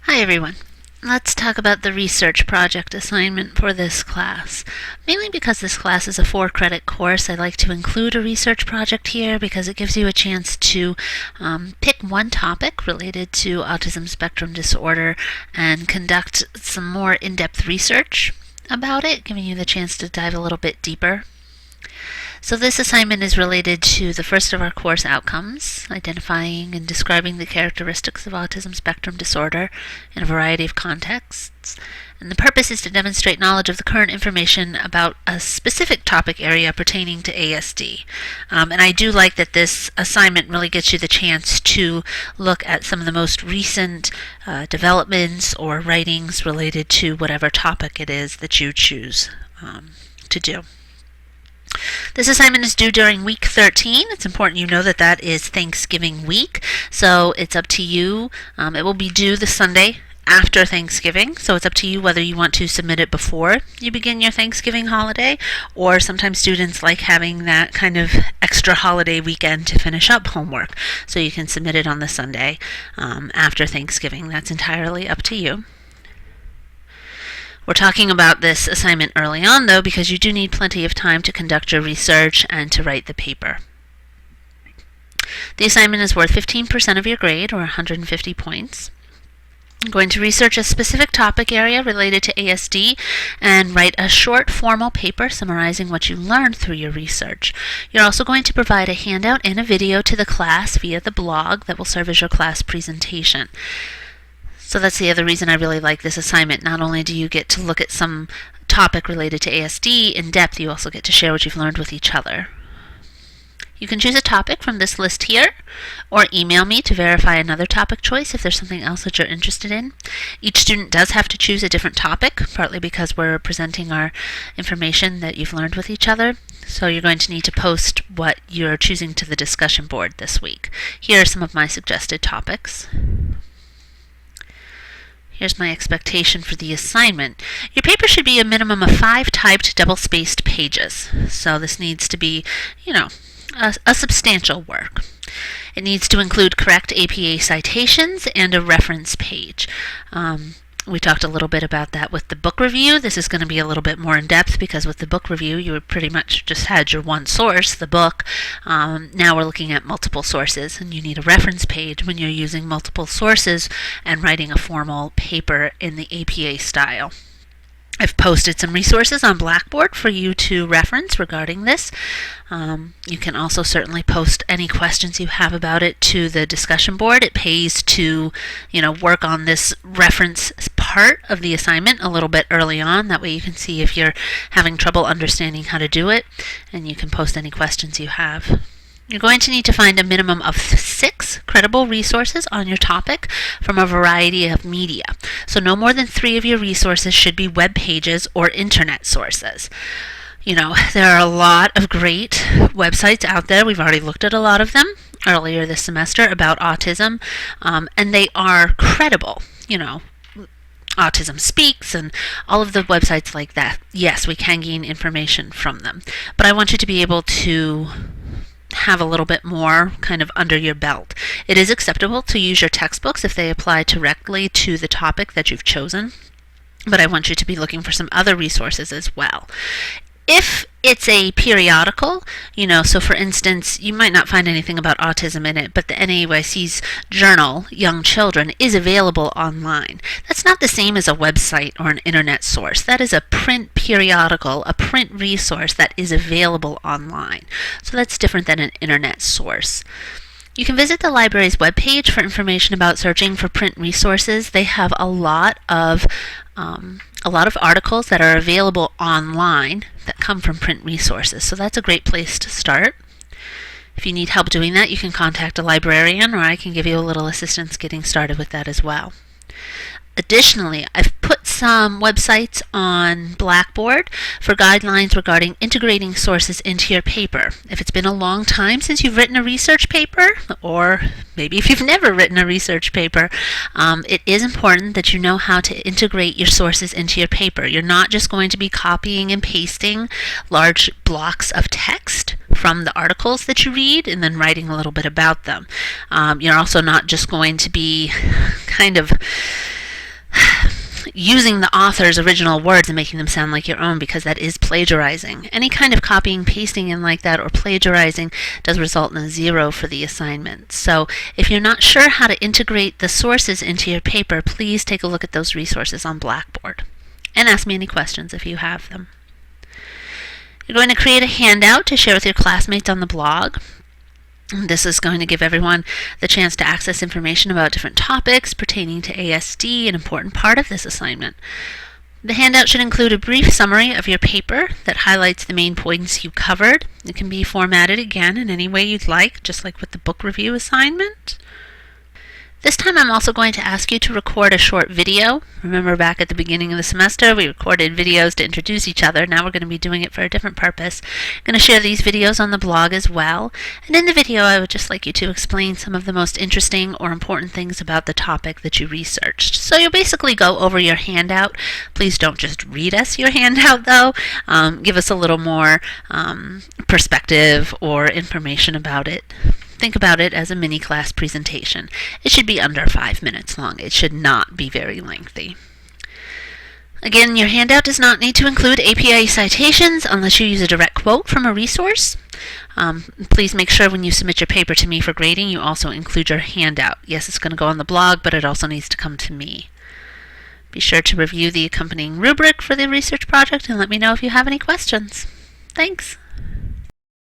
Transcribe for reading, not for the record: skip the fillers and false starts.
Hi everyone. Let's talk about the research project assignment for this class. Mainly because this class is a 4-credit course, I like to include a research project here because it gives you a chance to pick one topic related to autism spectrum disorder and conduct some more in-depth research about it, giving you the chance to dive a little bit deeper. So this assignment is related to the first of our course outcomes, identifying and describing the characteristics of autism spectrum disorder in a variety of contexts. And the purpose is to demonstrate knowledge of the current information about a specific topic area pertaining to ASD. And I do like that this assignment really gets you the chance to look at some of the most recent developments or writings related to whatever topic it is that you choose to do. This assignment is due during week 13. It's important you know that that is Thanksgiving week, so it's up to you. It will be due the Sunday after Thanksgiving, so it's up to you whether you want to submit it before you begin your Thanksgiving holiday, or sometimes students like having that kind of extra holiday weekend to finish up homework, so you can submit it on the Sunday after Thanksgiving. That's entirely up to you. We're talking about this assignment early on, though, because you do need plenty of time to conduct your research and to write the paper. The assignment is worth 15% of your grade, or 150 points. I'm going to research a specific topic area related to ASD and write a short formal paper summarizing what you learned through your research. You're also going to provide a handout and a video to the class via the blog that will serve as your class presentation. So that's the other reason I really like this assignment. Not only do you get to look at some topic related to ASD in depth, you also get to share what you've learned with each other. You can choose a topic from this list here, or email me to verify another topic choice if there's something else that you're interested in. Each student does have to choose a different topic, partly because we're presenting our information that you've learned with each other. So you're going to need to post what you're choosing to the discussion board this week. Here are some of my suggested topics. Here's my expectation for the assignment. Your paper should be a minimum of 5 typed double-spaced pages. So this needs to be, a substantial work. It needs to include correct APA citations and a reference page. We talked a little bit about that with the book review. This is going to be a little bit more in depth because with the book review you pretty much just had your one source, the book. Now we're looking at multiple sources, and you need a reference page when you're using multiple sources and writing a formal paper in the APA style. I've posted some resources on Blackboard for you to reference regarding this. You can also certainly post any questions you have about it to the discussion board. It pays to, work on this reference part of the assignment a little bit early on. That way you can see if you're having trouble understanding how to do it, and you can post any questions you have. You're going to need to find a minimum of 6 credible resources on your topic from a variety of media. So no more than 3 of your resources should be web pages or internet sources. There are a lot of great websites out there. We've already looked at a lot of them earlier this semester about autism, and they are credible. Autism Speaks and all of the websites like that. Yes, we can gain information from them, but I want you to be able to have a little bit more kind of under your belt. It is acceptable to use your textbooks if they apply directly to the topic that you've chosen, but I want you to be looking for some other resources as well. If it's a periodical, so for instance, you might not find anything about autism in it, but the NAEYC's journal, Young Children, is available online. That's not the same as a website or an internet source. That is a print periodical, a print resource that is available online. So that's different than an internet source. You can visit the library's webpage for information about searching for print resources. They have a lot of articles that are available online that come from print resources, so that's a great place to start. If you need help doing that, you can contact a librarian, or I can give you a little assistance getting started with that as well. Additionally, I've put some websites on Blackboard for guidelines regarding integrating sources into your paper. If it's been a long time since you've written a research paper, or maybe if you've never written a research paper, it is important that you know how to integrate your sources into your paper. You're not just going to be copying and pasting large blocks of text from the articles that you read and then writing a little bit about them. You're also not just going to be kind of using the author's original words and making them sound like your own, because that is plagiarizing. Any kind of copying, pasting in like that, or plagiarizing does result in a 0 for the assignment. So if you're not sure how to integrate the sources into your paper, please take a look at those resources on Blackboard. And ask me any questions if you have them. You're going to create a handout to share with your classmates on the blog. This is going to give everyone the chance to access information about different topics pertaining to ASD, an important part of this assignment. The handout should include a brief summary of your paper that highlights the main points you covered. It can be formatted again in any way you'd like, just like with the book review assignment. This time I'm also going to ask you to record a short video. Remember, back at the beginning of the semester we recorded videos to introduce each other. Now we're going to be doing it for a different purpose. I'm going to share these videos on the blog as well. And in the video I would just like you to explain some of the most interesting or important things about the topic that you researched. So you'll basically go over your handout. Please don't just read us your handout though. Give us a little more perspective or information about it. Think about it as a mini class presentation. It should be under 5 minutes long. It should not be very lengthy. Again, your handout does not need to include APA citations unless you use a direct quote from a resource. Please make sure when you submit your paper to me for grading, you also include your handout. Yes, it's going to go on the blog, but it also needs to come to me. Be sure to review the accompanying rubric for the research project and let me know if you have any questions. Thanks.